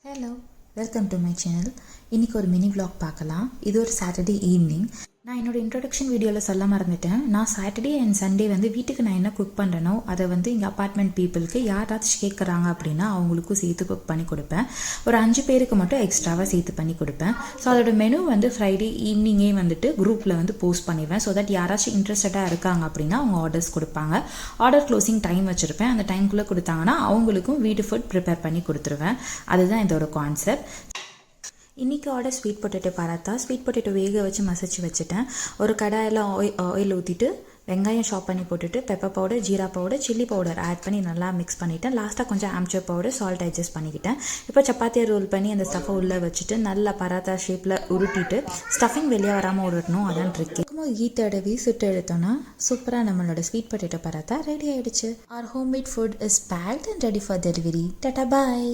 Hello, welcome to my channel. இன்றைக்கி ஒரு mini vlog பார்க்கலாம். இது ஒரு சாட்டர்டே ஈவினிங். நான் என்னோடய இன்ட்ரொடக்ஷன் வீடியோவில் சொல்ல மறந்துட்டேன். நான் சாட்டர்டே அண்ட் சண்டே வீட்டுக்கு நான் என்ன குக் பண்ணுறேனோ அதை இங்கே அப்பார்ட்மெண்ட் பீப்புளுக்கு யாராச்சும் கேட்குறாங்க அப்படின்னா அவங்களுக்கும் சேர்த்து குக் பண்ணி கொடுப்பேன். ஒரு 5 பேருக்கு மட்டும் எக்ஸ்ட்ராவாக சேர்த்து பண்ணி கொடுப்பேன். ஸோ அதோட மெனு ஃப்ரைடே ஈவினிங்கே குரூப்பில் போஸ்ட் பண்ணிடுவேன். ஸோ தட் யாராச்சும் இன்ட்ரெஸ்டடாக இருக்காங்க அப்படின்னா அவங்க ஆர்டர்ஸ் கொடுப்பாங்க. ஆர்டர் க்ளோசிங் டைம் வச்சுருப்பேன். அந்த டைம்குள்ளே கொடுத்தாங்கன்னா அவங்களுக்கும் வீட்டு ஃபுட் ப்ரிப்பேர் பண்ணி கொடுத்துருவேன். அதுதான் இதோட கான்செப்ட். இன்றைக்கி order sweet potato paratha. Sweet potato வேக வச்சு மசிச்சு வச்சுட்டேன். ஒரு கடாயில் ஆயில் ஊற்றிட்டு வெங்காயம் ஷாப் பண்ணி போட்டுட்டு pepper powder, jeera powder, chilli powder add பண்ணி நல்லா மிக்ஸ் பண்ணிவிட்டேன். லாஸ்ட்டாக கொஞ்சம் ஆம்ச்சூர் பவுடர், சால்ட் அட்ஜஸ்ட் பண்ணிக்கிட்டேன். இப்போ சப்பாத்தியை ரோல் பண்ணி அந்த ஸ்டஃப்பை உள்ளே வச்சுட்டு நல்லா பராத்தா ஷேப்பில் உருட்டிட்டு ஸ்டஃபிங் வெளியே வராமல் உருட்டணும். அதான் ட்ரிக்கு. கீ தடவி சுட்டு எடுத்தோன்னா சூப்பராக நம்மளோட ஸ்வீட் பொட்டேட்டோ பராத்தா ரெடி ஆகிடுச்சு. Our homemade food is baked and ready for delivery. Tata bye.